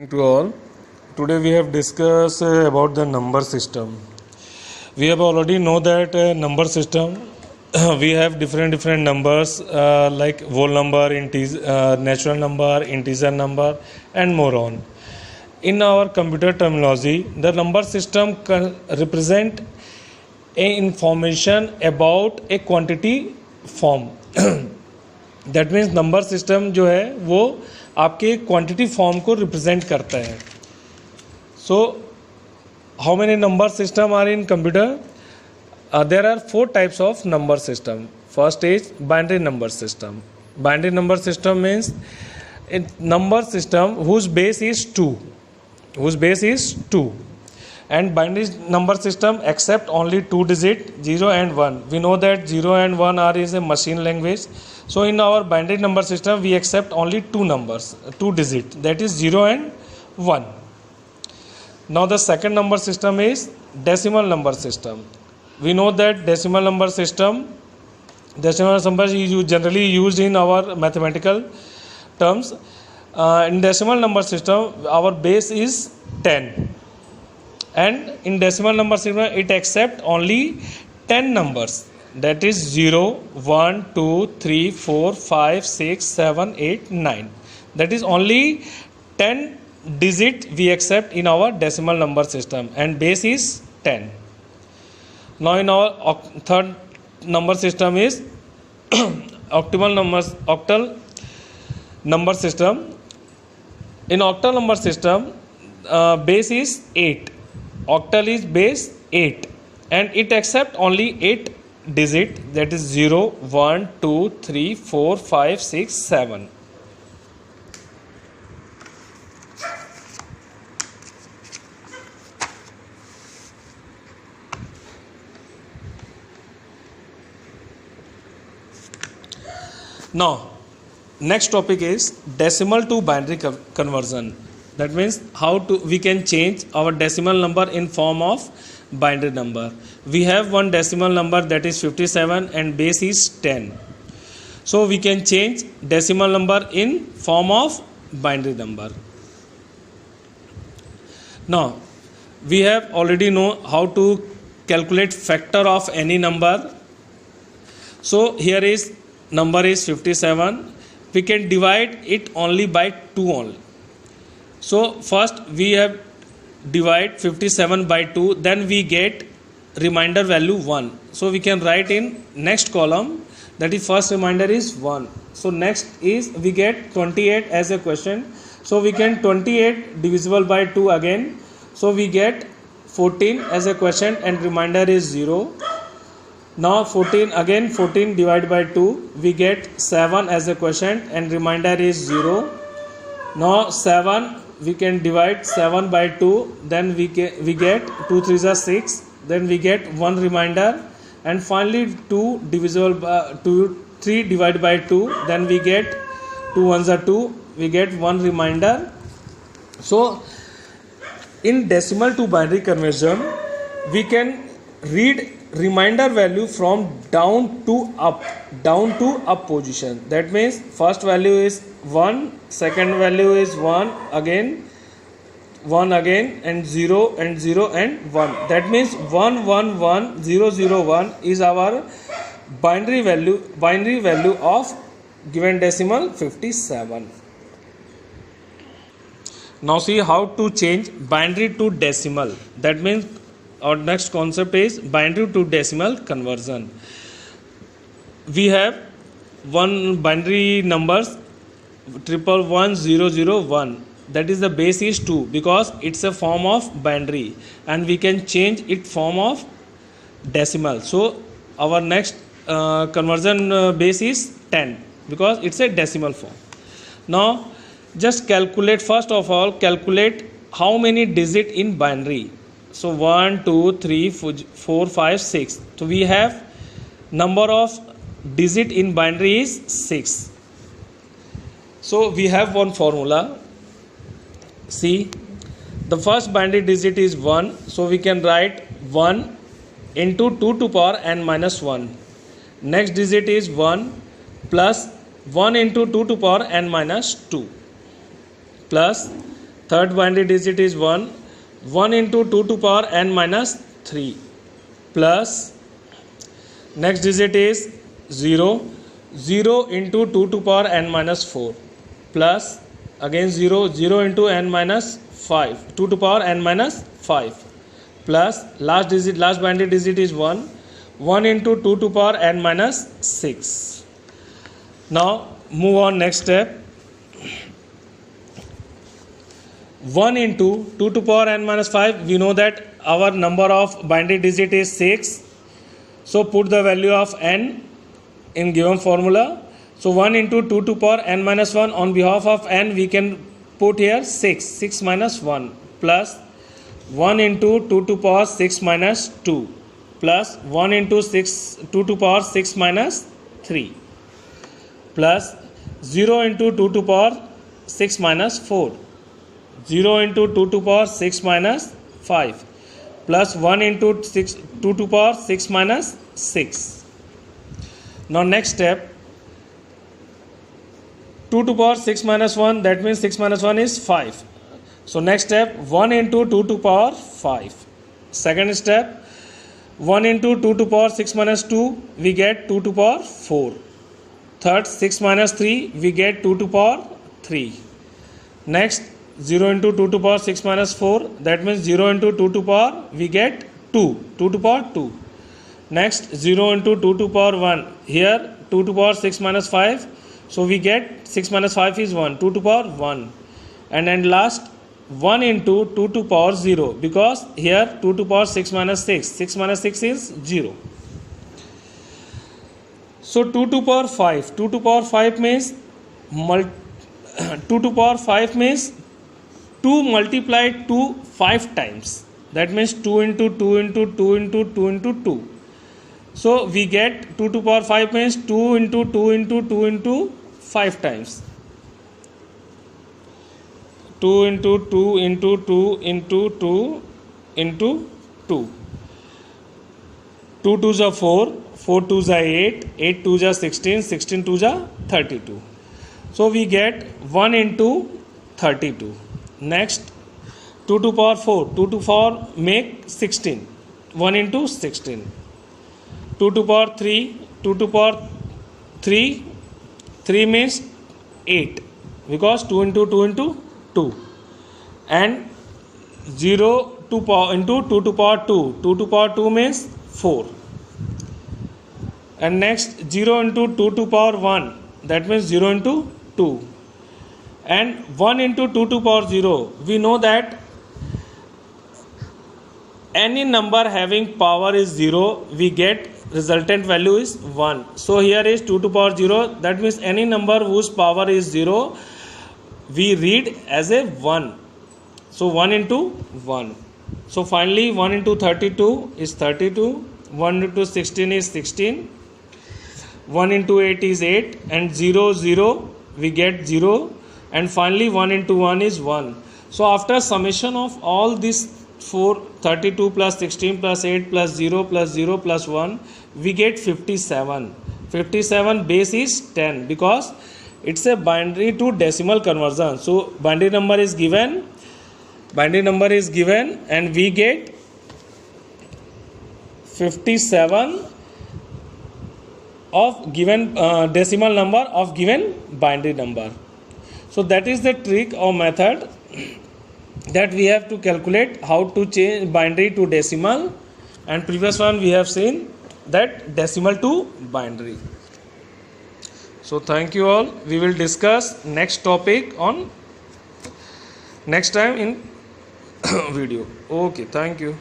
To all, today we have discussed about the number system. We have already know that number system we have different numbers like whole number, natural number, integer number, and more on. In our computer terminology, the number system represent a information about a quantity form. That means number system जो है वो आपके quantity form को represent करता है. So how many number system are in computer? There are 4 types of number system. First is binary number system. Binary number system means number system whose base is 2 and binary number system accept only 2 digit 0 and 1. We know that 0 and 1 are is a machine language. So in our binary number system we accept only 2 numbers, 2 digit, that is 0 and 1. Now the second number system is decimal number system. We know that decimal number is generally used in our mathematical terms. In decimal number system our base is 10. And in decimal number system it accept only 10 numbers, that is 0, 1, 2, 3, 4, 5, 6, 7, 8, 9. That is only 10 digit we accept in our decimal number system and base is 10. Now in our third number system is octal number system. In octal number system base is 8. Octal is base 8 and it accept only 8 digit, that is 0, 1, 2, 3, 4, 5, 6, 7. Now next topic is decimal to binary conversion. That means how we can change our decimal number in form of binary number. We have one decimal number, that is 57 and base is 10. So we can change decimal number in form of binary number. Now we have already know how to calculate factor of any number. So here is number is 57. We can divide it only by 2 only. So first we have divide 57 by 2, then we get remainder value 1. So we can write in next column, that is first remainder is 1. So next is we get 28 as a question. So we can 28 divisible by 2 again. So we get 14 as a question and remainder is 0. Now 14 divided by 2, we get 7 as a question and remainder is 0. Now 7 we can divide 7 by 2, then we get 2 3s are 6, then we get 1 remainder, and finally 3 divided by 2, then we get 2 1s are 2, we get 1 remainder. So in decimal to binary conversion we can read remainder value from down to up position. That means first value is 1, second value is 1 again and 0 and 0 and 1. That means 1 1 1 0 0 1 is our binary value of given decimal 57. Now see how to change binary to decimal. That means our next concept is binary to decimal conversion. We have one binary numbers 111001, that is the base is 2 because it's a form of binary and we can change it form of decimal. So our next conversion base is 10 because it's a decimal form. Now just calculate, first of all calculate how many digit in binary. So 1 2 3 4 5 6. So we have number of digit in binary is 6. So we have one formula. See, the first binary digit is 1. So we can write 1 into 2 to power n minus 1. Next digit is 1 plus 1 into 2 to power n minus 2 plus Third binary digit is 1. 1 into 2 to power n minus 3 plus next digit is 0. 0 into 2 to power n minus 4 plus again 0. 0 into n minus 5. 2 to power n minus 5 plus last binary digit is 1. 1 into 2 to power n minus 6. Now move on next step. 1 into 2 to power n minus 5, we know that our number of binary digit is 6. So put the value of n in given formula. So 1 into 2 to power n minus 1, on behalf of n we can put here 6. 6 minus 1 plus 1 into 2 to power 6 minus 2 plus 1 into 2 to power 6 minus 3 plus 0 into 2 to power 6 minus 4. 0 into 2 to power 6 minus 5 plus 1 into 2 to power 6 minus 6. Now next step, 2 to power 6 minus 1, that means 6 minus 1 is 5. So next step, 1 into 2 to power 5. Second step, 1 into 2 to power 6 minus 2, we get 2 to power 4. Third, 6 minus 3, we get 2 to power 3. Next, 0 into 2 to power 6 minus 4, that means 0 into 2 to power, we get 2 to power 2. Next, 0 into 2 to power 1, here 2 to power 6 minus 5, so we get 6 minus 5 is 1, 2 to power 1. And then last, 1 into 2 to power 0, because here 2 to power 6 minus 6, 6 minus 6 is 0. So 2 to power 5, 2 to power 5 means 2 to power 5 means 2 multiplied to 5 times. That means 2 into 2 into 2 into 2 into 2. So we get 2 to power 5 means 2 into 2 into 2 into 5 times. 2 into 2 into 2 into 2 into 2. 2 2s are 4, 4 2s are 8, 8 2s are 16, 16 2s are 32. So we get 1 into 32. Next, 2 to power 4, 2 to power make 16, 1 into 16. 2 to power 3, 2 to power 3, 3 means 8, because 2 into 2 into 2. And 0 to power into 2 to power 2, 2 to power 2 means 4. And next, 0 into 2 to power 1, that means 0 into 2. And 1 into 2 to power 0, we know that any number having power is 0, we get resultant value is 1. So here is 2 to power 0, that means any number whose power is 0, we read as a 1. So 1 into 1. So finally 1 into 32 is 32, 1 into 16 is 16, 1 into 8 is 8, and 0 0 we get 0, and finally 1 into 1 is 1. So after summation of all these 4, 32 plus 16 plus 8 plus 0 plus 0 plus 1, we get 57. 57 base is 10, because it's a binary to decimal conversion. So binary number is given, and we get 57 of given decimal number of given binary number. So that is the trick or method that we have to calculate how to change binary to decimal, and previous one we have seen that decimal to binary. So thank you all. We will discuss next topic on next time in video. Okay, thank you.